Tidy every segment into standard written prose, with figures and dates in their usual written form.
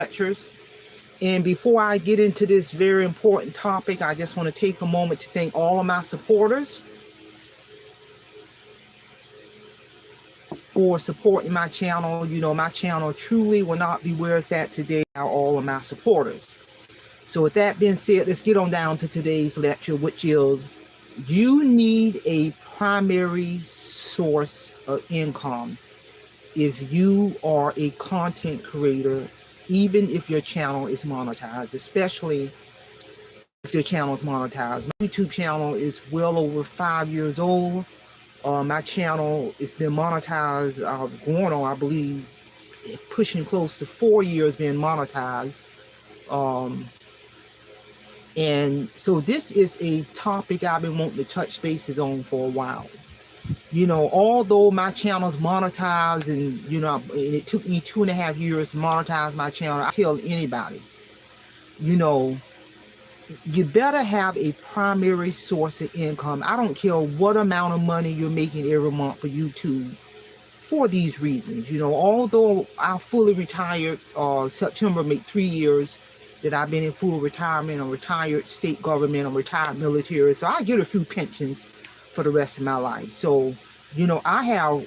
lectures. And before I get into this very important topic, I just want to take a moment to thank all of my supporters for supporting my channel. You know, my channel truly will not be where it's at today without all of my supporters. So with that being said, let's get on down to today's lecture, which is you need a primary source of income if you are a content creator, even if your channel is monetized, especially if your channel is monetized. My YouTube channel is well over 5 years old. My channel has been monetized, going on, I believe, pushing close to 4 years being monetized. And so this is a topic I've been wanting to touch bases on for a while. You know, although my channel's monetized and, you know, it took me 2.5 years to monetize my channel, I tell anybody, you know, you better have a primary source of income. I don't care what amount of money you're making every month for YouTube for these reasons. You know, although I fully retired, September make 3 years that I've been in full retirement. I'm retired state government, I'm retired military, so I get a few pensions for the rest of my life. So, you know, I have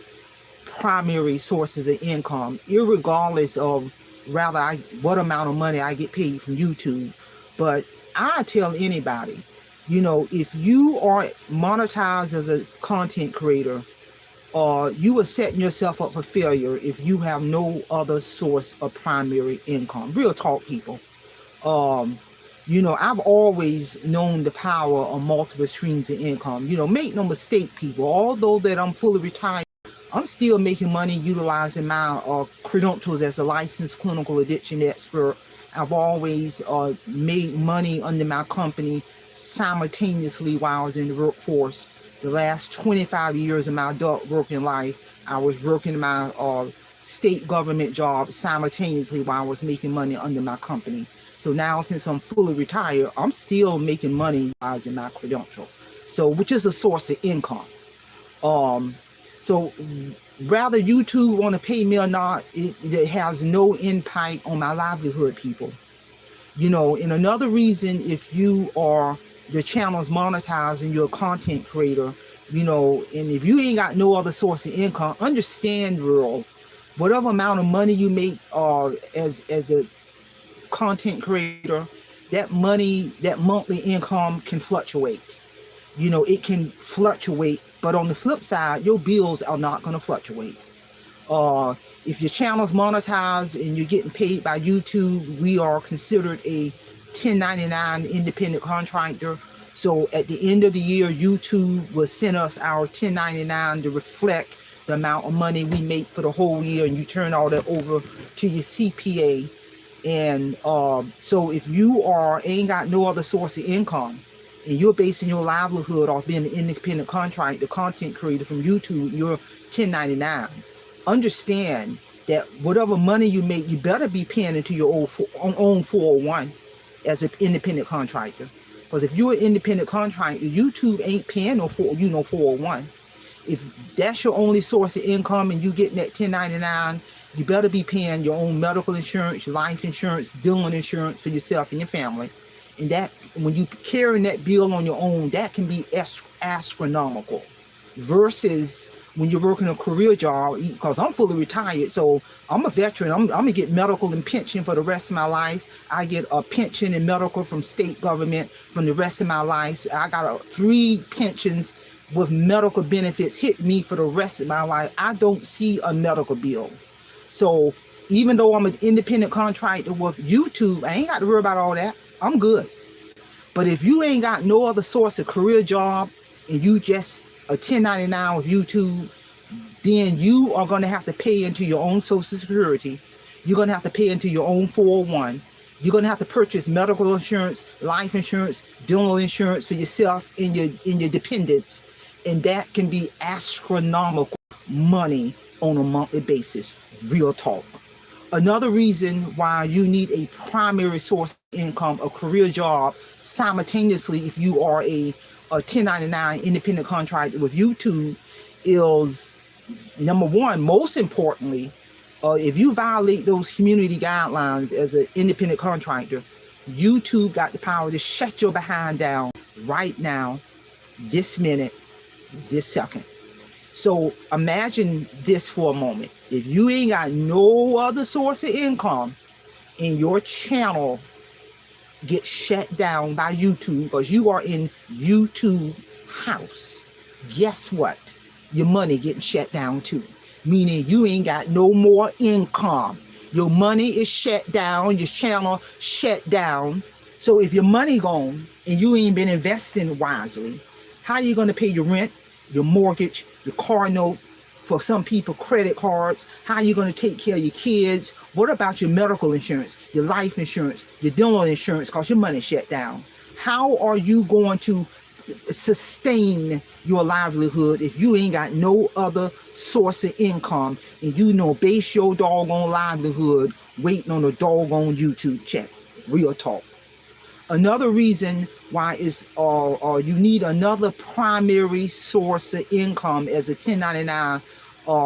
primary sources of income, irregardless of what amount of money I get paid from YouTube. But I tell anybody, you know, if you are monetized as a content creator, you are setting yourself up for failure if you have no other source of primary income. Real talk, people. You know, I've always known the power of multiple streams of income. You know, make no mistake, people, although that I'm fully retired, I'm still making money utilizing my credentials as a licensed clinical addiction expert. I've always made money under my company simultaneously while I was in the workforce. The last 25 years of my adult working life, I was working my state government job simultaneously while I was making money under my company. So now, since I'm fully retired, I'm still making money utilizing my credential. So, which is a source of income. So rather YouTube want to pay me or not, it has no impact on my livelihood, people. You know, and another reason, if your channel is monetized and you're a content creator, you know, and if you ain't got no other source of income, understand, real, whatever amount of money you make as a content creator, that monthly income can fluctuate. You know, it can fluctuate, but on the flip side, your bills are not going to fluctuate. If your channel's monetized and you're getting paid by YouTube, we are considered a 1099 independent contractor. So at the end of the year, YouTube will send us our 1099 to reflect the amount of money we make for the whole year, and you turn all that over to your CPA. And so if you ain't got no other source of income, and you're basing your livelihood off being an independent contractor, content creator from YouTube, you're 1099. Understand that whatever money you make, you better be paying into your own 401 as an independent contractor. Because if you're an independent contractor, YouTube ain't paying no 401. If that's your only source of income and you getting that 1099, you better be paying your own medical insurance, life insurance, dental insurance for yourself and your family. And that, when you carrying that bill on your own, that can be astronomical. Versus when you're working a career job, because I'm fully retired, so I'm a veteran. I'm gonna get medical and pension for the rest of my life. I get a pension and medical from state government from the rest of my life. So I got 3 pensions with medical benefits hit me for the rest of my life. I don't see a medical bill. So even though I'm an independent contractor with YouTube, I ain't got to worry about all that. I'm good. But if you ain't got no other source of career job and you just a 1099 with YouTube, then you are going to have to pay into your own Social Security. You're going to have to pay into your own 401. You're going to have to purchase medical insurance, life insurance, dental insurance for yourself and your dependents. And that can be astronomical money on a monthly basis. Real talk. Another reason why you need a primary source of income, a career job, simultaneously if you are a 1099 independent contractor with YouTube, is number one, most importantly, if you violate those community guidelines as an independent contractor, YouTube got the power to shut your behind down right now, this minute, this second. So imagine this for a moment. If you ain't got no other source of income and your channel gets shut down by YouTube because you are in YouTube house, guess what? Your money getting shut down too. Meaning you ain't got no more income. Your money is shut down, your channel shut down. So if your money gone and you ain't been investing wisely, how are you going to pay your rent, your mortgage, your car note, for some people credit cards? How are you going to take care of your kids? What about your medical insurance, your life insurance, your dental insurance, because your money shut down? How are you going to sustain your livelihood if you ain't got no other source of income and you know base your doggone livelihood waiting on a doggone YouTube check? Real talk. Another reason why is you need another primary source of income as a 1099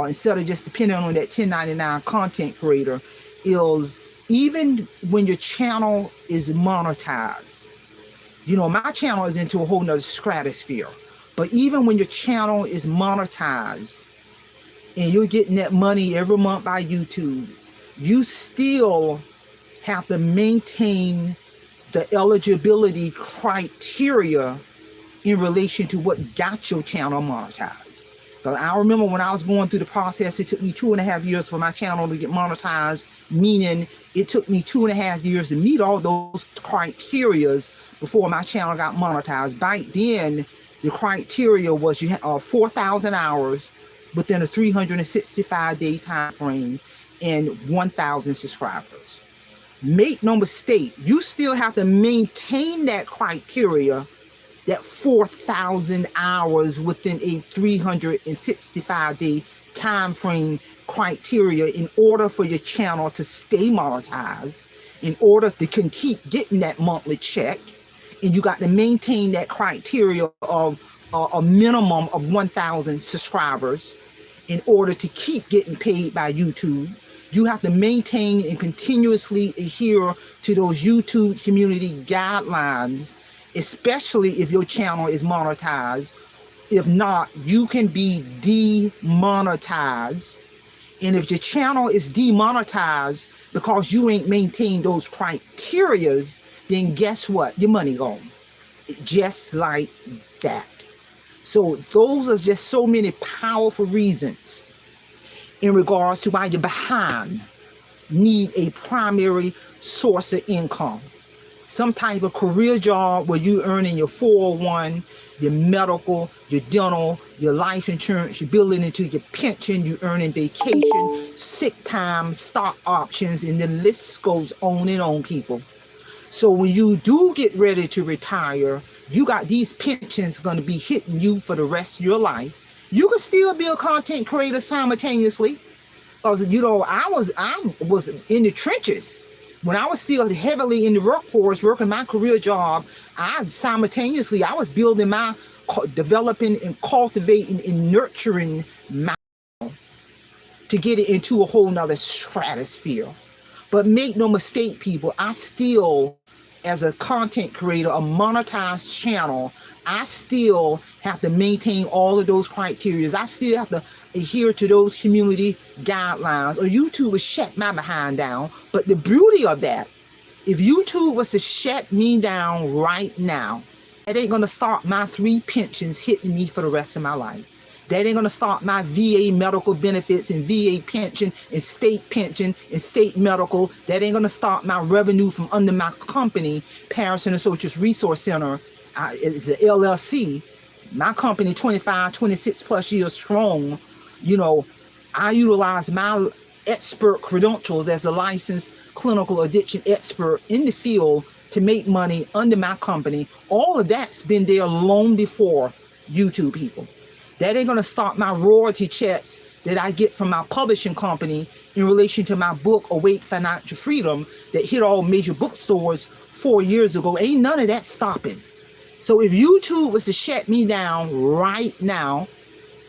instead of just depending on that 1099 content creator is even when your channel is monetized. You know, my channel is into a whole nother stratosphere, but even when your channel is monetized and you're getting that money every month by YouTube, you still have to maintain the eligibility criteria in relation to what got your channel monetized. But I remember when I was going through the process, it took me 2.5 years for my channel to get monetized, meaning it took me 2.5 years to meet all those criterias before my channel got monetized. Back then, the criteria was you had 4,000 hours within a 365-day time frame and 1,000 subscribers. Make no mistake, you still have to maintain that criteria, that 4,000 hours within a 365-day time frame criteria in order for your channel to stay monetized, in order to keep getting that monthly check. And you got to maintain that criteria of a minimum of 1,000 subscribers in order to keep getting paid by YouTube. You have to maintain and continuously adhere to those YouTube community guidelines, especially if your channel is monetized. If not, you can be demonetized. And if your channel is demonetized because you ain't maintained those criterias, then guess what? Your money gone. Just like that. So those are just so many powerful reasons in regards to why you're behind, need a primary source of income. Some type of career job where you earning your 401, your medical, your dental, your life insurance, you're building into your pension, you earning vacation, sick time, stock options, and the list goes on and on, people. So when you do get ready to retire, you got these pensions going to be hitting you for the rest of your life. You can still be a content creator simultaneously. Because, you know, I was in the trenches. When I was still heavily in the workforce, working my career job, I was building my, developing and cultivating and nurturing my, to get it into a whole nother stratosphere. But make no mistake, people, I still, as a content creator, a monetized channel, I still have to maintain all of those criteria. I still have to adhere to those community guidelines, or YouTube would shut my behind down. But the beauty of that, if YouTube was to shut me down right now, that ain't gonna stop my 3 pensions hitting me for the rest of my life. That ain't gonna stop my VA medical benefits and VA pension and state medical. That ain't gonna stop my revenue from under my company, Parents and Associates Resource Center. It's an LLC. My company, 26 plus years strong. You know, I utilize my expert credentials as a licensed clinical addiction expert in the field to make money under my company. All of that's been there long before YouTube, people. That ain't gonna stop my royalty checks that I get from my publishing company in relation to my book, Awake Financial Freedom, that hit all major bookstores 4 years ago. Ain't none of that stopping. So if YouTube was to shut me down right now,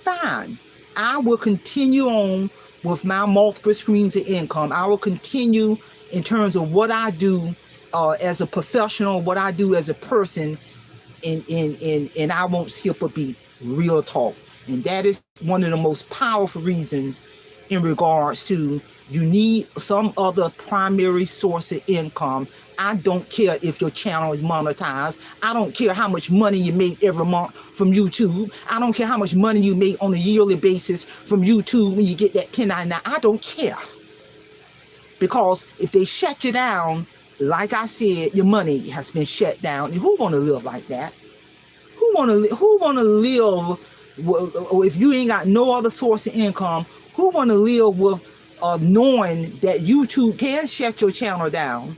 fine. I will continue on with my multiple streams of income. I will continue in terms of what I do as a professional, what I do as a person, and I won't skip a beat. Real talk. And that is one of the most powerful reasons in regards to you need some other primary source of income. I don't care if your channel is monetized. I don't care how much money you make every month from YouTube. I don't care how much money you make on a yearly basis from YouTube when you get that 1099. I don't care. Because if they shut you down, like I said, your money has been shut down. And who want to live like that? Who want to live if you ain't got no other source of income? Who want to live with knowing that YouTube can shut your channel down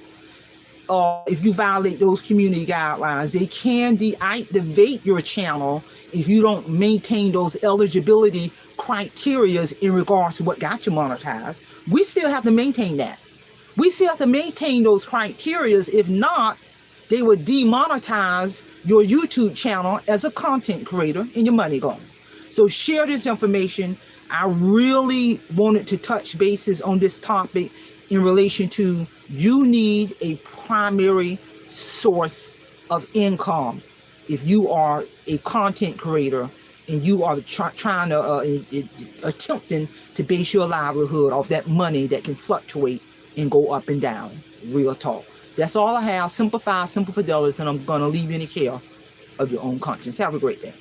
if you violate those community guidelines? They can deactivate your channel if you don't maintain those eligibility criteria in regards to what got you monetized. We still have to maintain that. We still have to maintain those criteria. If not, they would demonetize your YouTube channel as a content creator and your money gone. So share this information. I really wanted to touch bases on this topic in relation to you need a primary source of income. If you are a content creator and you are trying to attempting to base your livelihood off that money that can fluctuate and go up and down. Real talk. That's all I have. Simplify, simple fidelity, and I'm going to leave you in the care of your own conscience. Have a great day.